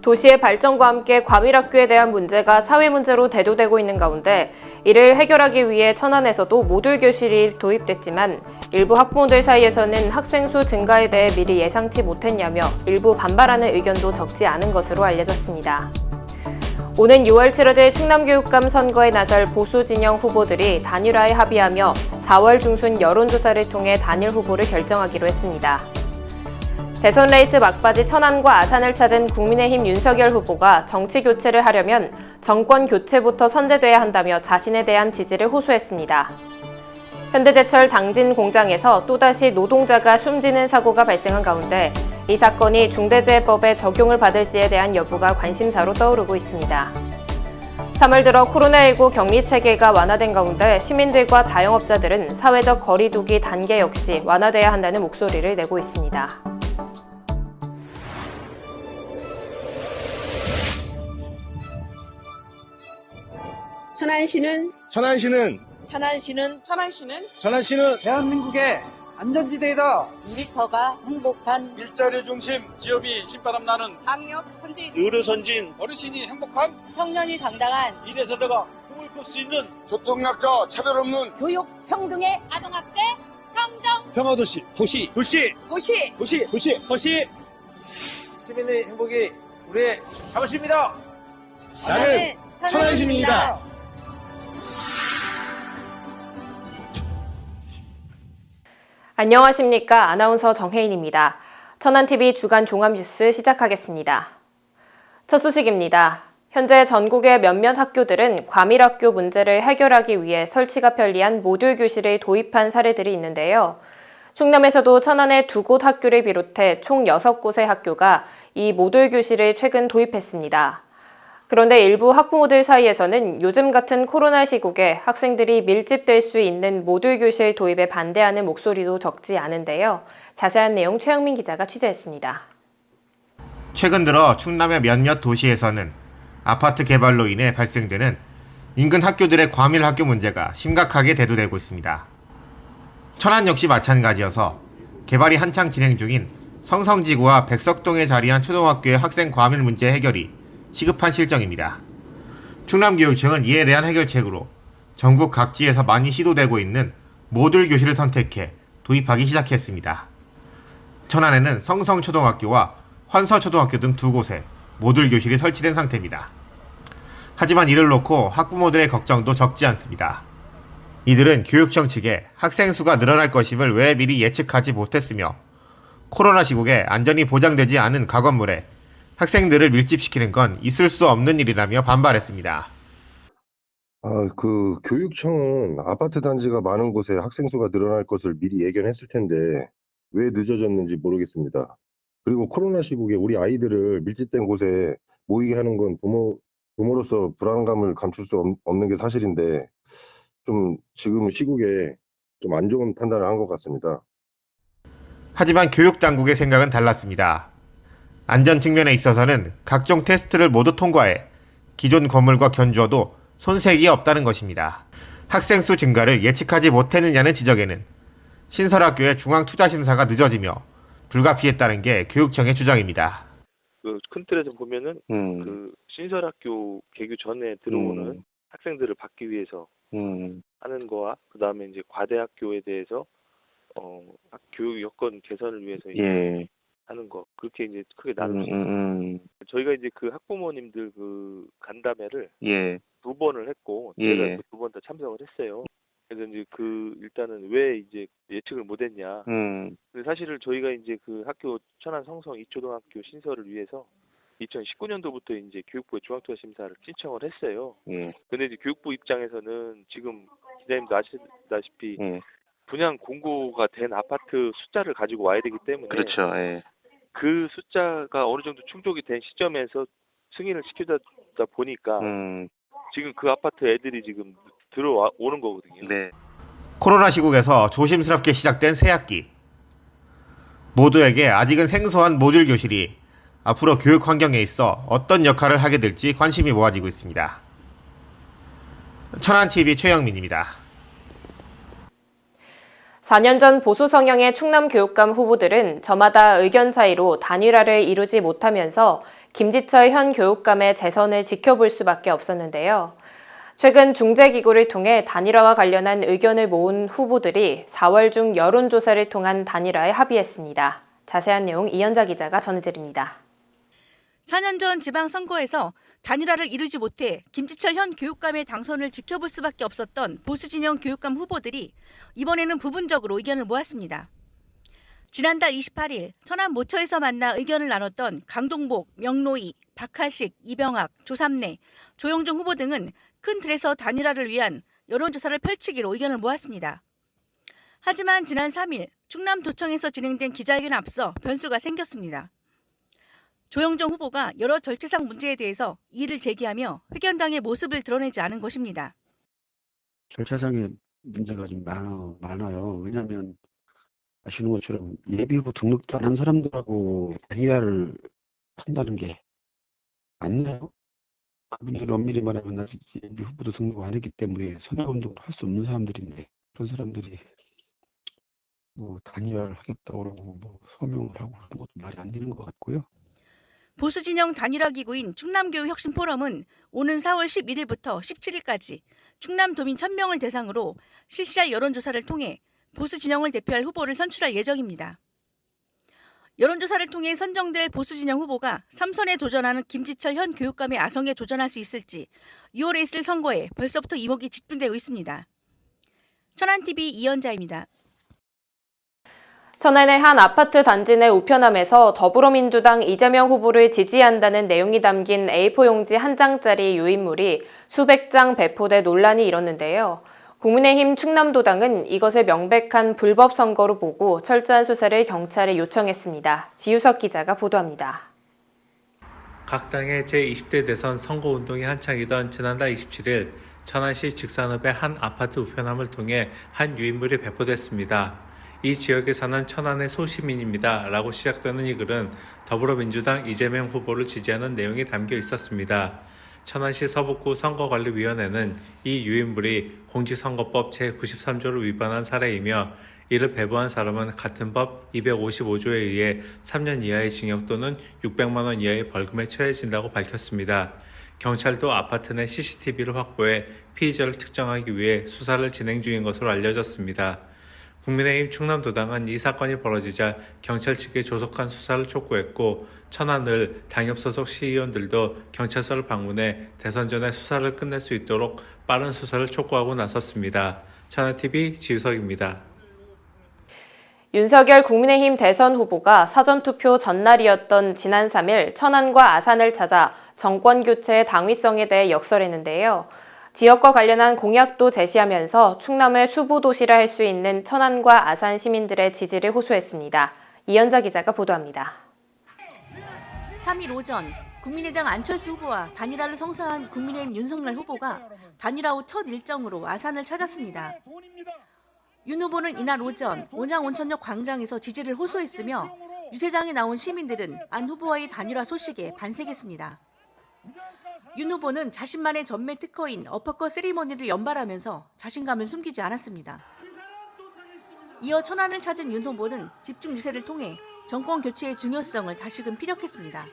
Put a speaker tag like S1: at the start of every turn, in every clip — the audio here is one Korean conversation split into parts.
S1: 도시의 발전과 함께 과밀학교에 대한 문제가 사회 문제로 대두되고 있는 가운데 이를 해결하기 위해 천안에서도 모듈 교실이 도입됐지만 일부 학부모들 사이에서는 학생 수 증가에 대해 미리 예상치 못했냐며 일부 반발하는 의견도 적지 않은 것으로 알려졌습니다. 오는 6월 치러질 충남교육감 선거에 나설 보수 진영 후보들이 단일화에 합의하며 4월 중순 여론조사를 통해 단일 후보를 결정하기로 했습니다. 대선 레이스 막바지 천안과 아산을 찾은 국민의힘 윤석열 후보가 정치 교체를 하려면 정권 교체부터 선제돼야 한다며 자신에 대한 지지를 호소했습니다. 현대제철 당진 공장에서 또다시 노동자가 숨지는 사고가 발생한 가운데 이 사건이 중대재해법에 적용을 받을지에 대한 여부가 관심사로 떠오르고 있습니다. 3월 들어 코로나19 격리 체계가 완화된 가운데 시민들과 자영업자들은 사회적 거리두기 단계 역시 완화돼야 한다는 목소리를 내고 있습니다.
S2: 천안시는
S3: 대한민국의 안전지대이다.
S4: 일터가 행복한
S2: 일자리 중심 기업이 신바람 나는
S4: 학력 선진
S2: 의료선진 어르신이 행복한
S4: 청년이 당당한
S2: 미래세대가 꿈을 꿀 수 있는
S5: 교통약자 차별 없는
S4: 교육 평등의 아동학대 청정
S2: 평화도시 도시
S3: 시민의 행복이 우리의 자부심입니다.
S5: 나는 천안시민이다.
S1: 안녕하십니까. 아나운서 정혜인입니다. 천안TV 주간 종합뉴스 시작하겠습니다. 첫 소식입니다. 현재 전국의 몇몇 학교들은 과밀학교 문제를 해결하기 위해 설치가 편리한 모듈 교실을 도입한 사례들이 있는데요. 충남에서도 천안의 2곳 학교를 비롯해 총 6곳의 학교가 이 모듈 교실을 최근 도입했습니다. 그런데 일부 학부모들 사이에서는 요즘 같은 코로나 시국에 학생들이 밀집될 수 있는 모듈 교실 도입에 반대하는 목소리도 적지 않은데요. 자세한 내용 최영민 기자가 취재했습니다.
S6: 최근 들어 충남의 몇몇 도시에서는 아파트 개발로 인해 발생되는 인근 학교들의 과밀 학교 문제가 심각하게 대두되고 있습니다. 천안 역시 마찬가지여서 개발이 한창 진행 중인 성성지구와 백석동에 자리한 초등학교의 학생 과밀 문제 해결이 시급한 실정입니다. 충남교육청은 이에 대한 해결책으로 전국 각지에서 많이 시도되고 있는 모듈 교실을 선택해 도입하기 시작했습니다. 천안에는 성성초등학교와 환서초등학교 등 2곳에 모듈 교실이 설치된 상태입니다. 하지만 이를 놓고 학부모들의 걱정도 적지 않습니다. 이들은 교육청 측에 학생 수가 늘어날 것임을 왜 미리 예측하지 못했으며 코로나 시국에 안전이 보장되지 않은 학원물에 학생들을 밀집시키는 건 있을 수 없는 일이라며 반발했습니다.
S5: 교육청은 아파트 단지가 많은 곳에 학생 수가 늘어날 것을 미리 예견했을 텐데 왜 늦어졌는지 모르겠습니다. 그리고 코로나 시국에 우리 아이들을 밀집된 곳에 모이게 하는 건 부모로서 불안감을 감출 수 없는 게 사실인데 좀 지금 시국에 좀 안 좋은 판단을 한 것 같습니다.
S6: 하지만 교육당국의 생각은 달랐습니다. 안전 측면에 있어서는 각종 테스트를 모두 통과해 기존 건물과 견주어도 손색이 없다는 것입니다. 학생 수 증가를 예측하지 못했느냐는 지적에는 신설학교의 중앙투자심사가 늦어지며 불가피했다는 게 교육청의 주장입니다.
S7: 큰 틀에서 보면은 신설학교 개교 전에 들어오는 학생들을 받기 위해서 하는 거와 그 다음에 이제 과대학교에 대해서 교육 여건 개선을 위해서 하는 거 그렇게 이제 크게 나눴습니다. 저희가 이제 그 학부모님들 그 간담회를 2번을 했고 제가 그 2번 다 참석을 했어요. 그래서 이제 일단은 왜 이제 예측을 못했냐. 근데 사실은 저희가 이제 그 학교 천안 성성 이초등학교 신설을 위해서 2019년도부터 이제 교육부에 중앙투자 심사를 신청을 했어요. 근데 이제 교육부 입장에서는 지금 기자님도 아시다시피 분양 공고가 된 아파트 숫자를 가지고 와야 되기 때문에
S8: 그렇죠.
S7: 그 숫자가 어느 정도 충족이 된 시점에서 승인을 시키다 보니까 지금 그 아파트 애들이 지금 들어오는 거거든요.
S8: 네.
S6: 코로나 시국에서 조심스럽게 시작된 새학기. 모두에게 아직은 생소한 모듈 교실이 앞으로 교육 환경에 있어 어떤 역할을 하게 될지 관심이 모아지고 있습니다. 천안TV 최영민입니다.
S1: 4년 전 보수 성향의 충남교육감 후보들은 저마다 의견 차이로 단일화를 이루지 못하면서 김지철 현 교육감의 재선을 지켜볼 수밖에 없었는데요. 최근 중재기구를 통해 단일화와 관련한 의견을 모은 후보들이 4월 중 여론조사를 통한 단일화에 합의했습니다. 자세한 내용 이현자 기자가 전해드립니다.
S8: 4년 전 지방선거에서 단일화를 이루지 못해 김지철 현 교육감의 당선을 지켜볼 수밖에 없었던 보수진영 교육감 후보들이 이번에는 부분적으로 의견을 모았습니다. 지난달 28일 천안 모처에서 만나 의견을 나눴던 강동복, 명노희, 박하식, 이병학, 조삼래, 조영중 후보 등은 큰 틀에서 단일화를 위한 여론조사를 펼치기로 의견을 모았습니다. 하지만 지난 3일 충남도청에서 진행된 기자회견에 앞서 변수가 생겼습니다. 조영종 후보가 여러 절차상 문제에 대해서 이의를 제기하며 회견장의 모습을 드러내지 않은 것입니다.
S9: 절차상의 문제가 좀 많아요. 왜냐하면 아시는 것처럼 예비후보 등록도 안 한 사람들하고 단일화를 한다는 게 맞나요? 그분들 엄밀히 말하면 아직 예비후보도 등록 안 했기 때문에 선거운동을 할 수 없는 사람들인데 그런 사람들이 뭐 단일화를 하겠다고 그러고 뭐 서명을 하고 그런 것도 말이 안 되는 것 같고요.
S8: 보수진영 단일화 기구인 충남교육혁신포럼은 오는 4월 11일부터 17일까지 충남도민 1000명을 대상으로 실시할 여론조사를 통해 보수진영을 대표할 후보를 선출할 예정입니다. 여론조사를 통해 선정될 보수진영 후보가 3선에 도전하는 김지철 현 교육감의 아성에 도전할 수 있을지 6월에 있을 선거에 벌써부터 이목이 집중되고 있습니다. 천안TV 이현자입니다.
S1: 천안의 한 아파트 단지 내 우편함에서 더불어민주당 이재명 후보를 지지한다는 내용이 담긴 A4 용지 한 장짜리 유인물이 수백 장 배포돼 논란이 일었는데요. 국민의힘 충남도당은 이것을 명백한 불법 선거로 보고 철저한 수사를 경찰에 요청했습니다. 지유석 기자가 보도합니다.
S10: 각 당의 제20대 대선 선거운동이 한창이던 지난달 27일 천안시 직산읍의 한 아파트 우편함을 통해 한 유인물이 배포됐습니다. 이 지역에 사는 천안의 소시민입니다. 라고 시작되는 이 글은 더불어민주당 이재명 후보를 지지하는 내용이 담겨 있었습니다. 천안시 서북구 선거관리위원회는 이 유인물이 공직선거법 제93조를 위반한 사례이며 이를 배부한 사람은 같은 법 255조에 의해 3년 이하의 징역 또는 600만 원 이하의 벌금에 처해진다고 밝혔습니다. 경찰도 아파트 내 CCTV를 확보해 피의자를 특정하기 위해 수사를 진행 중인 것으로 알려졌습니다. 국민의힘 충남도당은 이 사건이 벌어지자 경찰 측에 조속한 수사를 촉구했고 천안을 당협 소속 시의원들도 경찰서를 방문해 대선 전에 수사를 끝낼 수 있도록 빠른 수사를 촉구하고 나섰습니다. 천안TV 지유석입니다.
S1: 윤석열 국민의힘 대선 후보가 사전투표 전날이었던 지난 3일 천안과 아산을 찾아 정권교체의 당위성에 대해 역설했는데요. 지역과 관련한 공약도 제시하면서 충남을 수부도시라 할 수 있는 천안과 아산 시민들의 지지를 호소했습니다. 이현자 기자가 보도합니다.
S8: 3일 오전 국민의당 안철수 후보와 단일화를 성사한 국민의힘 윤석열 후보가 단일화 후 첫 일정으로 아산을 찾았습니다. 윤 후보는 이날 오전 온양 온천역 광장에서 지지를 호소했으며 유세장에 나온 시민들은 안 후보와의 단일화 소식에 반색했습니다. 윤 후보는 자신만의 전매 특허인 어퍼컷 세리머니를 연발하면서 자신감을 숨기지 않았습니다. 이어 천안을 찾은 윤 후보는 집중 유세를 통해 정권 교체의 중요성을 다시금 피력했습니다.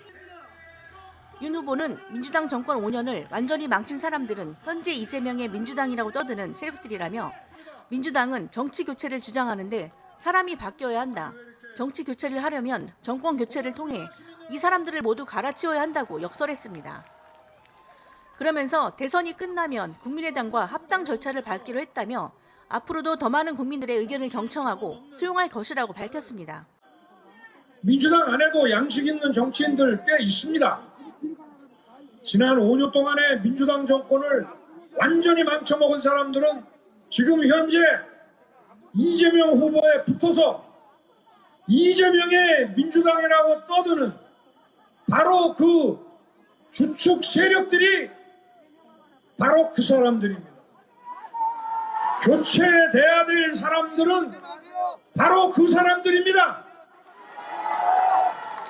S8: 윤 후보는 민주당 정권 5년을 완전히 망친 사람들은 현재 이재명의 민주당이라고 떠드는 세력들이라며 민주당은 정치 교체를 주장하는데 사람이 바뀌어야 한다. 정치 교체를 하려면 정권 교체를 통해 이 사람들을 모두 갈아치워야 한다고 역설했습니다. 그러면서 대선이 끝나면 국민의당과 합당 절차를 밟기로 했다며 앞으로도 더 많은 국민들의 의견을 경청하고 수용할 것이라고 밝혔습니다.
S11: 민주당 안에도 양식 있는 정치인들 꽤 있습니다. 지난 5년 동안의 민주당 정권을 완전히 망쳐먹은 사람들은 지금 현재 이재명 후보에 붙어서 이재명의 민주당이라고 떠드는 바로 그 주축 세력들이 바로 그 사람들입니다. 교체돼야 될 사람들은 바로 그 사람들입니다.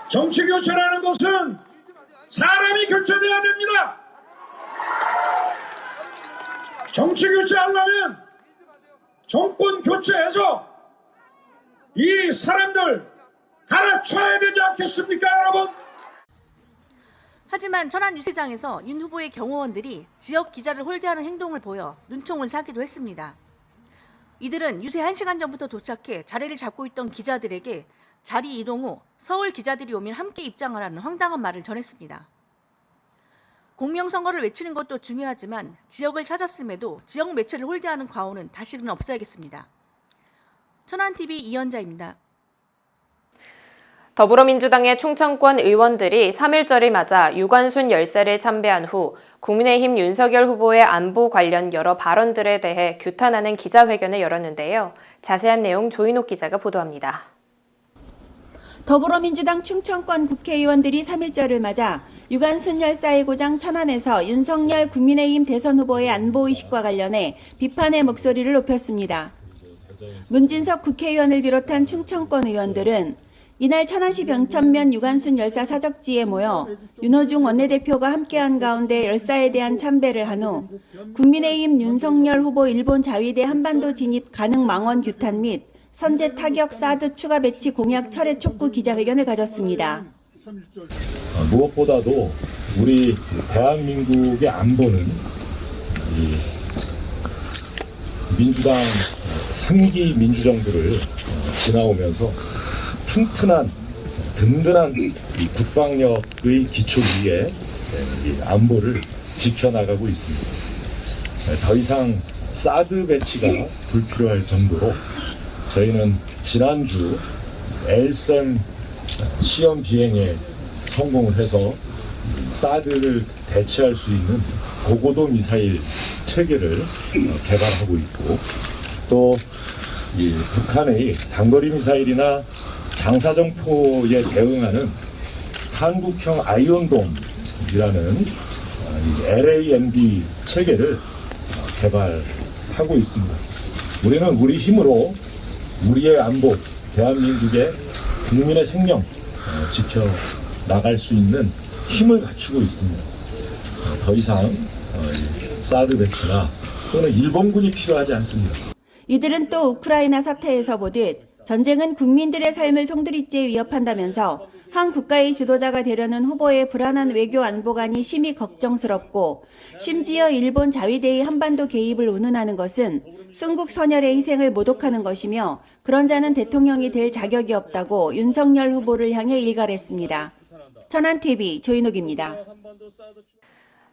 S11: 정치 교체라는 것은 사람이 교체돼야 됩니다. 정치 교체하려면 정권 교체해서 이 사람들 갈아쳐야 되지 않겠습니까, 여러분?
S8: 하지만 천안 유세장에서 윤 후보의 경호원들이 지역 기자를 홀대하는 행동을 보여 눈총을 쏴기도 했습니다. 이들은 유세 1시간 전부터 도착해 자리를 잡고 있던 기자들에게 자리 이동 후 서울 기자들이 오면 함께 입장하라는 황당한 말을 전했습니다. 공명선거를 외치는 것도 중요하지만 지역을 찾았음에도 지역 매체를 홀대하는 과오는 다시는 없어야겠습니다. 천안TV 이연자입니다.
S1: 더불어민주당의 충청권 의원들이 3.1절을 맞아 유관순 열사를 참배한 후 국민의힘 윤석열 후보의 안보 관련 여러 발언들에 대해 규탄하는 기자회견을 열었는데요. 자세한 내용 조인옥 기자가 보도합니다.
S12: 더불어민주당 충청권 국회의원들이 3.1절을 맞아 유관순 열사의 고장 천안에서 윤석열 국민의힘 대선 후보의 안보의식과 관련해 비판의 목소리를 높였습니다. 문진석 국회의원을 비롯한 충청권 의원들은 이날 천안시 병천면 유관순 열사 사적지에 모여 윤호중 원내대표가 함께한 가운데 열사에 대한 참배를 한 후 국민의힘 윤석열 후보 일본 자위대 한반도 진입 가능 망원 규탄 및 선제 타격 사드 추가 배치 공약 철회 촉구 기자회견을 가졌습니다.
S11: 무엇보다도 우리 대한민국의 안보는 민주당 3기 민주정부를 지나오면서 튼튼한 든든한 국방력의 기초 위에 안보를 지켜나가고 있습니다. 더 이상 사드 배치가 불필요할 정도로 저희는 지난주 엘셈 시험 비행에 성공을 해서 사드를 대체할 수 있는 고고도 미사일 체계를 개발하고 있고, 또 북한의 단거리 미사일이나 장사정포에 대응하는 한국형 아이언돔이라는 LAMD 체계를 개발하고 있습니다. 우리는 우리 힘으로 우리의 안보, 대한민국의 국민의 생명 지켜 나갈 수 있는 힘을 갖추고 있습니다. 더 이상 사드 배치나 또는 일본군이 필요하지 않습니다.
S12: 이들은 또 우크라이나 사태에서 보듯 전쟁은 국민들의 삶을 송두리째 위협한다면서 한 국가의 지도자가 되려는 후보의 불안한 외교 안보관이 심히 걱정스럽고, 심지어 일본 자위대의 한반도 개입을 운운하는 것은 순국 선열의 희생을 모독하는 것이며 그런 자는 대통령이 될 자격이 없다고 윤석열 후보를 향해 일갈했습니다. 천안TV 조인옥입니다.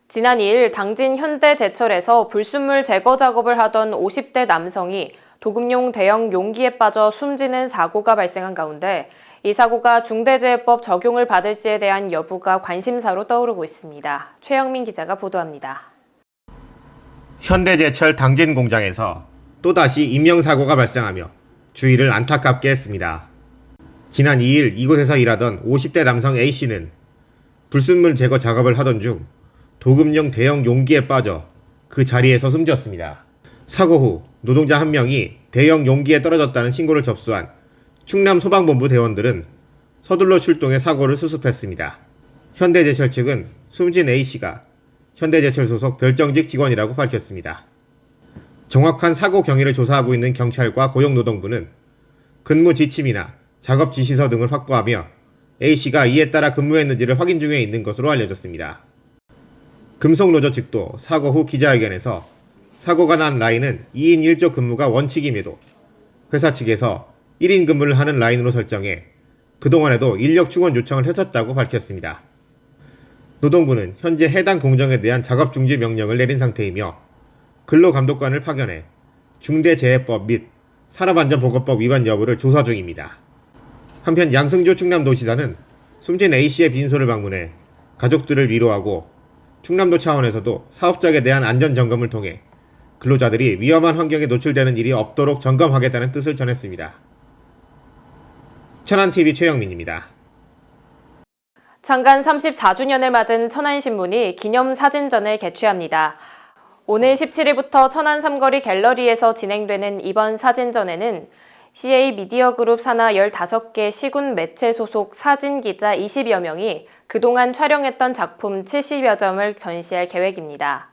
S1: 지난 2일 당진 현대제철에서 불순물 제거 작업을 하던 50대 남성이 도금용 대형 용기에 빠져 숨지는 사고가 발생한 가운데 이 사고가 중대재해법 적용을 받을지에 대한 여부가 관심사로 떠오르고 있습니다. 최영민 기자가 보도합니다.
S6: 현대제철 당진 공장에서 또다시 인명사고가 발생하며 주의를 안타깝게 했습니다. 지난 2일 이곳에서 일하던 50대 남성 A씨는 불순물 제거 작업을 하던 중 도금용 대형 용기에 빠져 그 자리에서 숨졌습니다. 사고 후 노동자 한 명이 대형 용기에 떨어졌다는 신고를 접수한 충남 소방본부 대원들은 서둘러 출동해 사고를 수습했습니다. 현대제철 측은 숨진 A씨가 현대제철 소속 별정직 직원이라고 밝혔습니다. 정확한 사고 경위를 조사하고 있는 경찰과 고용노동부는 근무 지침이나 작업 지시서 등을 확보하며 A씨가 이에 따라 근무했는지를 확인 중에 있는 것으로 알려졌습니다. 금속노조 측도 사고 후 기자회견에서 사고가 난 라인은 2인 1조 근무가 원칙임에도 회사 측에서 1인 근무를 하는 라인으로 설정해 그동안에도 인력 충원 요청을 했었다고 밝혔습니다. 노동부는 현재 해당 공정에 대한 작업 중지 명령을 내린 상태이며 근로감독관을 파견해 중대재해법 및 산업안전보건법 위반 여부를 조사 중입니다. 한편 양승조 충남도지사는 숨진 A씨의 빈소를 방문해 가족들을 위로하고 충남도 차원에서도 사업장에 대한 안전점검을 통해 근로자들이 위험한 환경에 노출되는 일이 없도록 점검하겠다는 뜻을 전했습니다. 천안TV 최영민입니다.
S1: 창간 34주년을 맞은 천안신문이 기념사진전을 개최합니다. 오늘 17일부터 천안 삼거리 갤러리에서 진행되는 이번 사진전에는 CA 미디어그룹 산하 15개 시군 매체 소속 사진기자 20여 명이 그동안 촬영했던 작품 70여 점을 전시할 계획입니다.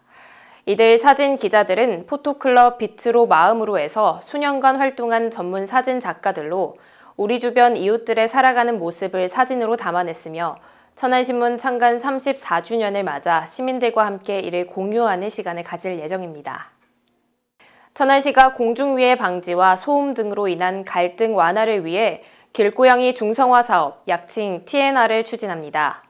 S1: 이들 사진 기자들은 포토클럽 빛으로 마음으로에서 수년간 활동한 전문 사진 작가들로 우리 주변 이웃들의 살아가는 모습을 사진으로 담아냈으며 천안신문 창간 34주년을 맞아 시민들과 함께 이를 공유하는 시간을 가질 예정입니다. 천안시가 공중위해 방지와 소음 등으로 인한 갈등 완화를 위해 길고양이 중성화 사업, 약칭 TNR을 추진합니다.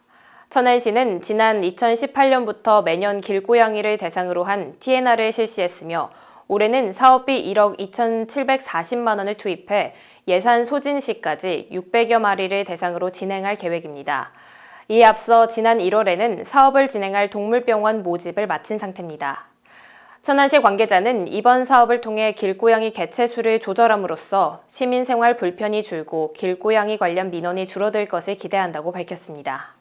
S1: 천안시는 지난 2018년부터 매년 길고양이를 대상으로 한 TNR을 실시했으며 올해는 사업비 1억 2,740만 원을 투입해 예산 소진 시까지 600여 마리를 대상으로 진행할 계획입니다. 이에 앞서 지난 1월에는 사업을 진행할 동물병원 모집을 마친 상태입니다. 천안시 관계자는 이번 사업을 통해 길고양이 개체 수를 조절함으로써 시민 생활 불편이 줄고 길고양이 관련 민원이 줄어들 것을 기대한다고 밝혔습니다.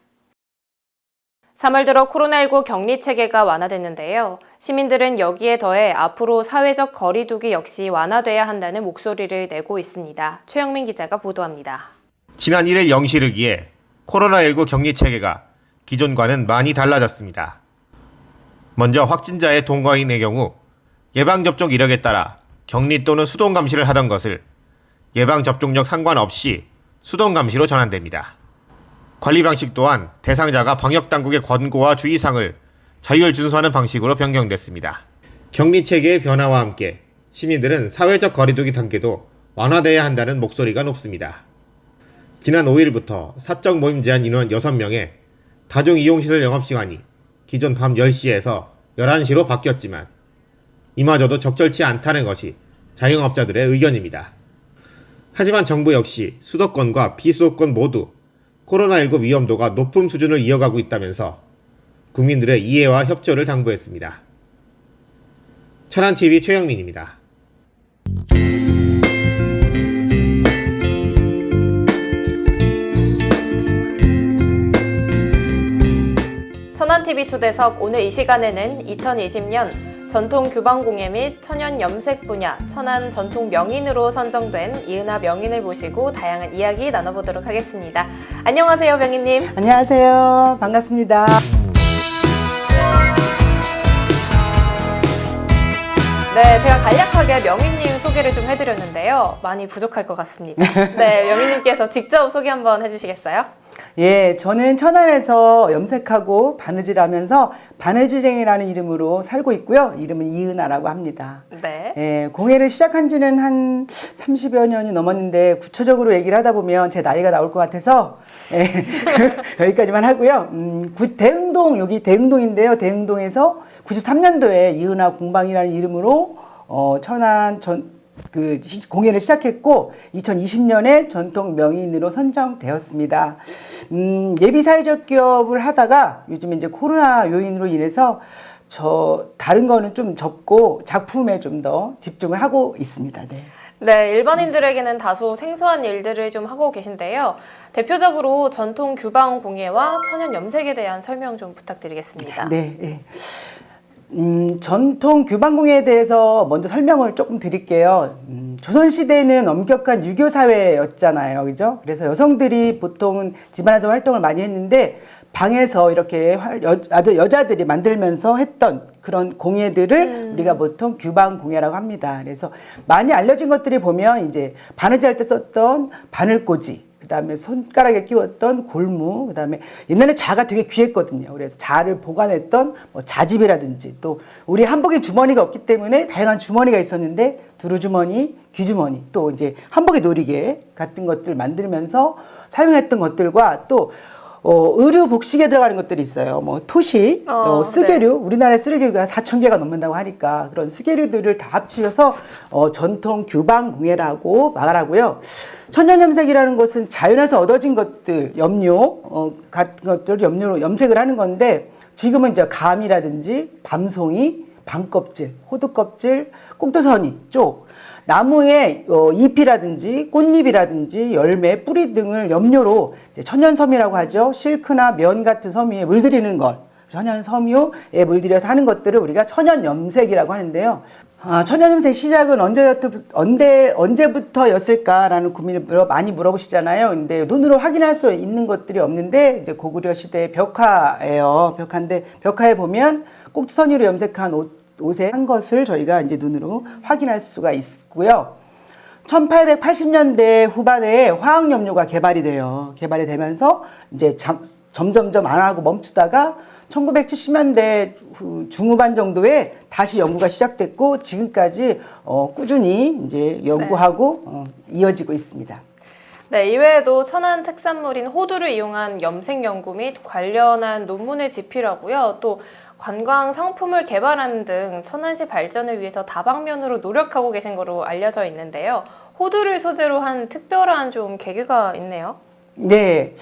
S1: 3월 들어 코로나19 격리 체계가 완화됐는데요. 시민들은 여기에 더해 앞으로 사회적 거리 두기 역시 완화돼야 한다는 목소리를 내고 있습니다. 최영민 기자가 보도합니다.
S6: 지난 1일 0시를 기해 코로나19 격리 체계가 기존과는 많이 달라졌습니다. 먼저 확진자의 동거인의 경우 예방접종 이력에 따라 격리 또는 수동 감시를 하던 것을 예방접종력 상관없이 수동 감시로 전환됩니다. 관리 방식 또한 대상자가 방역당국의 권고와 주의사항을 자율 준수하는 방식으로 변경됐습니다. 격리 체계의 변화와 함께 시민들은 사회적 거리두기 단계도 완화돼야 한다는 목소리가 높습니다. 지난 5일부터 사적 모임 제한 인원 6명에 다중이용시설 영업시간이 기존 밤 10시에서 11시로 바뀌었지만 이마저도 적절치 않다는 것이 자영업자들의 의견입니다. 하지만 정부 역시 수도권과 비수도권 모두 코로나19 위험도가 높은 수준을 이어가고 있다면서 국민들의 이해와 협조를 당부했습니다. 천안TV 최영민입니다.
S1: 천안TV 초대석 오늘 이 시간에는 2020년 전통 규방공예 및 천연 염색 분야 천안 전통 명인으로 선정된 이은하 명인을 모시고 다양한 이야기 나눠보도록 하겠습니다. 안녕하세요, 명인님.
S13: 안녕하세요. 반갑습니다.
S1: 네, 제가 간략하게 명인님 소개를 좀 해드렸는데요. 많이 부족할 것 같습니다. 네, 명인님께서 직접 소개 한번 해주시겠어요?
S13: 예, 저는 천안에서 염색하고 바느질하면서 바느질행이라는 이름으로 살고 있고요. 이름은 이은하라고 합니다.
S1: 네.
S13: 예, 공예를 시작한 지는 한 30여 년이 넘었는데 구체적으로 얘기를 하다 보면 제 나이가 나올 것 같아서 예, 여기까지만 하고요. 대흥동, 여기 대흥동인데요. 대흥동에서 93년도에 이은하 공방이라는 이름으로 천안 공예를 시작했고 2020년에 전통 명인으로 선정되었습니다. 예비 사회적 기업을 하다가 요즘 이제 코로나 요인으로 인해서 다른 거는 좀 접고 작품에 좀 더 집중을 하고 있습니다. 네.
S1: 네, 일반인들에게는 다소 생소한 일들을 좀 하고 계신데요. 대표적으로 전통 규방 공예와 천연 염색에 대한 설명 좀 부탁드리겠습니다.
S13: 네. 네. 전통 규방공예에 대해서 먼저 설명을 조금 드릴게요. 조선시대는 엄격한 유교 사회였잖아요. 그죠? 그래서 여성들이 보통은 집안에서 활동을 많이 했는데 방에서 이렇게 여자들이 만들면서 했던 그런 공예들을 우리가 보통 규방공예라고 합니다. 그래서 많이 알려진 것들이 보면 이제 바느질 할 때 썼던 바늘꽂이, 그 다음에 손가락에 끼웠던 골무, 그 다음에 옛날에 자가 되게 귀했거든요. 그래서 자를 보관했던 뭐 자집이라든지, 또 우리 한복에 주머니가 없기 때문에 다양한 주머니가 있었는데 두루주머니, 귀주머니, 또 이제 한복의 놀이개 같은 것들 만들면서 사용했던 것들과 또 의류 복식에 들어가는 것들이 있어요. 뭐 토시, 쓰개류, 네. 우리나라의 쓰개류가 4,000개가 넘는다고 하니까 그런 쓰개류들을 다 합치셔서 전통 규방 공예라고 말하고요. 천연염색이라는 것은 자연에서 얻어진 것들, 염료 같은 것들 염료로 염색을 하는 건데 지금은 이제 감이라든지 밤송이, 밤껍질, 호두껍질, 꼭두서니 쪽 나무의 잎이라든지 꽃잎이라든지 열매, 뿌리 등을 염료로 천연섬유라고 하죠. 실크나 면 같은 섬유에 물들이는 것, 천연섬유에 물들여서 하는 것들을 우리가 천연염색이라고 하는데요. 천연염색 시작은 언제부터였을까라는 고민을 많이 물어보시잖아요. 근데 눈으로 확인할 수 있는 것들이 없는데 이제 고구려 시대의 벽화예요. 벽화인데 벽화에 보면 꼭두선유로 염색한 옷에 한 것을 저희가 이제 눈으로 확인할 수가 있고요. 1880년대 후반에 화학연료가 개발이 돼요. 개발이 되면서 이제 점점점 안 하고 멈추다가 1970년대 중후반 정도에 다시 연구가 시작됐고 지금까지 꾸준히 이제 연구하고 이어지고 있습니다.
S1: 네, 이외에도 천안 특산물인 호두를 이용한 염색 연구 및 관련한 논문을 집필하고요. 또 관광 상품을 개발하는 등 천안시 발전을 위해서 다방면으로 노력하고 계신 거로 알려져 있는데요. 호두를 소재로 한 특별한 좀 계기가 있네요.
S13: 네.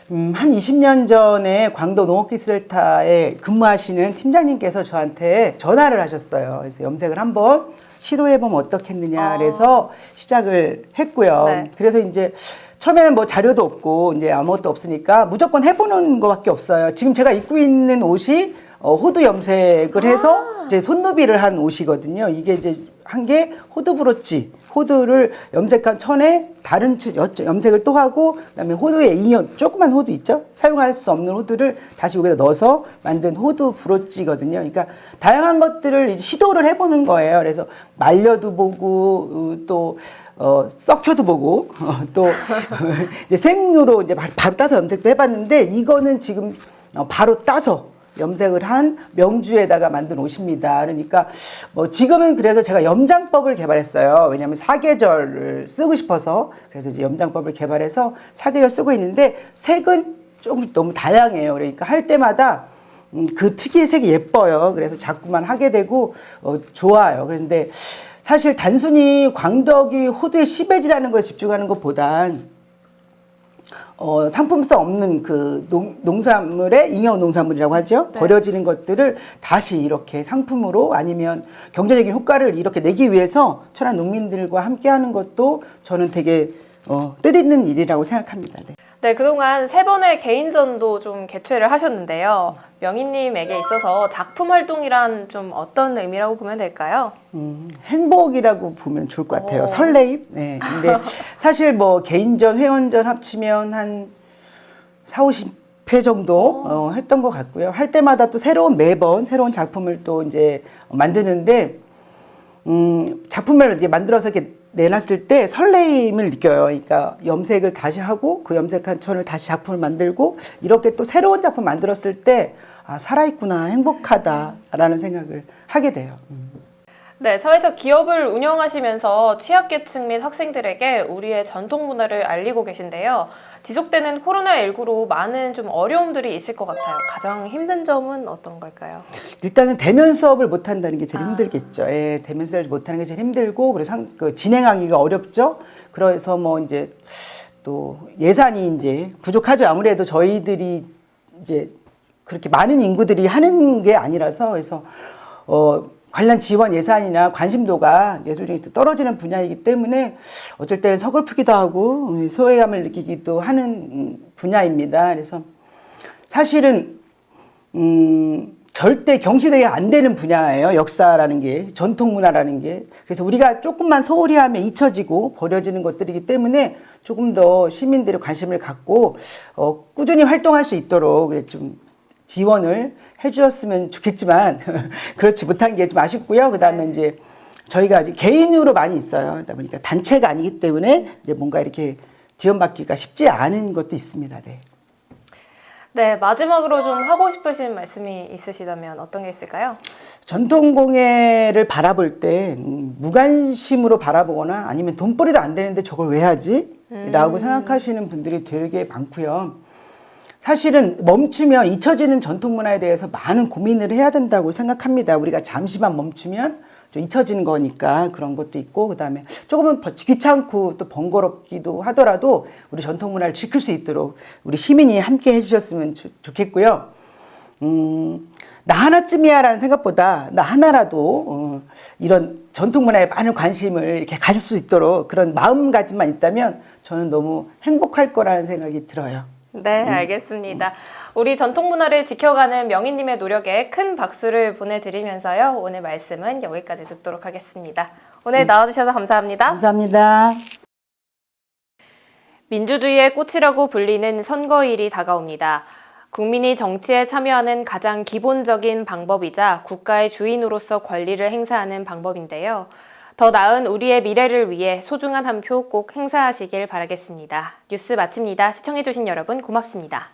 S13: 한 20년 전에 광도 농업기술타에 근무하시는 팀장님께서 저한테 전화를 하셨어요. 그래서 염색을 한번 시도해보면 어떻겠느냐 그래서 시작을 했고요.
S1: 네.
S13: 그래서 이제 처음에는 뭐 자료도 없고 이제 아무것도 없으니까 무조건 해보는 것밖에 없어요. 지금 제가 입고 있는 옷이 호두 염색을 해서 이제 손노비를 한 옷이거든요. 이게 이제 한 게 호두 브로치, 호두를 염색한 천에 다른 염색을 또 하고 그다음에 호두의 잉여, 조그만 호두 있죠? 사용할 수 없는 호두를 다시 여기다 넣어서 만든 호두 브로치거든요. 그러니까 다양한 것들을 시도를 해보는 거예요. 그래서 말려도 보고 또 썩혀도 보고 또 이제 생으로 이제 바로 따서 염색도 해봤는데 이거는 지금 바로 따서 염색을 한 명주에다가 만든 옷입니다. 그러니까 뭐 지금은 그래서 제가 염장법을 개발했어요. 왜냐하면 사계절을 쓰고 싶어서 그래서 이제 염장법을 개발해서 사계절 쓰고 있는데 색은 조금 너무 다양해요. 그러니까 할 때마다 그 특유의 색이 예뻐요. 그래서 자꾸만 하게 되고 좋아요. 그런데 사실 단순히 광덕이 호두에 시베지라는 거에 집중하는 것보단 상품성 없는 그 농산물의 잉여 농산물이라고 하죠.
S1: 네.
S13: 버려지는 것들을 다시 이렇게 상품으로 아니면 경제적인 효과를 이렇게 내기 위해서 천안 농민들과 함께 하는 것도 저는 되게 뜻있는 일이라고 생각합니다. 네.
S1: 네, 그동안 3번의 개인전도 좀 개최를 하셨는데요. 명희님에게 있어서 작품 활동이란 좀 어떤 의미라고 보면 될까요?
S13: 행복이라고 보면 좋을 것 같아요. 설레임. 네. 근데 사실 뭐 개인전, 회원전 합치면 한 40-50회 정도 했던 것 같고요. 할 때마다 또 매번 새로운 작품을 또 이제 만드는데 작품을 이제 만들어서 이렇게 내놨을 때 설레임을 느껴요. 그러니까 염색을 다시 하고 그 염색한 천을 다시 작품을 만들고 이렇게 또 새로운 작품 만들었을 때 아, 살아있구나, 행복하다라는 생각을 하게 돼요.
S1: 네, 사회적 기업을 운영하시면서 취약계층 및 학생들에게 우리의 전통 문화를 알리고 계신데요. 지속되는 코로나19로 많은 좀 어려움들이 있을 것 같아요. 가장 힘든 점은 어떤 걸까요?
S13: 일단은 대면 수업을 못 한다는 게 제일 힘들겠죠. 예, 대면 수업을 못 하는 게 제일 힘들고 그래서 진행하기가 어렵죠. 그래서 뭐 이제 또 예산이 이제 부족하죠. 아무래도 저희들이 이제 그렇게 많은 인구들이 하는 게 아니라서 그래서 관련 지원 예산이나 관심도가 예술적인 떨어지는 분야이기 때문에 어쩔 때는 서글프기도 하고 소외감을 느끼기도 하는 분야입니다. 그래서 사실은 절대 경시되게 안 되는 분야예요. 역사라는 게, 전통 문화라는 게. 그래서 우리가 조금만 소홀히 하면 잊혀지고 버려지는 것들이기 때문에 조금 더 시민들의 관심을 갖고 꾸준히 활동할 수 있도록 좀 지원을 해주셨으면 좋겠지만 그렇지 못한 게 좀 아쉽고요. 그 다음에 이제 저희가 개인으로 많이 있어요. 그러다 보니까 단체가 아니기 때문에 이제 뭔가 이렇게 지원받기가 쉽지 않은 것도 있습니다. 네.
S1: 네, 마지막으로 좀 하고 싶으신 말씀이 있으시다면 어떤 게 있을까요?
S13: 전통공예를 바라볼 때 무관심으로 바라보거나 아니면 돈벌이도 안 되는데 저걸 왜 하지? 라고 생각하시는 분들이 되게 많고요. 사실은 멈추면 잊혀지는 전통문화에 대해서 많은 고민을 해야 된다고 생각합니다. 우리가 잠시만 멈추면 좀 잊혀지는 거니까 그런 것도 있고 그다음에 조금은 귀찮고 또 번거롭기도 하더라도 우리 전통문화를 지킬 수 있도록 우리 시민이 함께 해주셨으면 좋겠고요. 나 하나쯤이야 라는 생각보다 나 하나라도 이런 전통문화에 많은 관심을 이렇게 가질 수 있도록 그런 마음가짐만 있다면 저는 너무 행복할 거라는 생각이 들어요.
S1: 네, 알겠습니다. 우리 전통문화를 지켜가는 명희님의 노력에 큰 박수를 보내드리면서요. 오늘 말씀은 여기까지 듣도록 하겠습니다. 오늘 나와주셔서 감사합니다.
S13: 감사합니다.
S1: 민주주의의 꽃이라고 불리는 선거일이 다가옵니다. 국민이 정치에 참여하는 가장 기본적인 방법이자 국가의 주인으로서 권리를 행사하는 방법인데요. 더 나은 우리의 미래를 위해 소중한 한 표 꼭 행사하시길 바라겠습니다. 뉴스 마칩니다. 시청해주신 여러분 고맙습니다.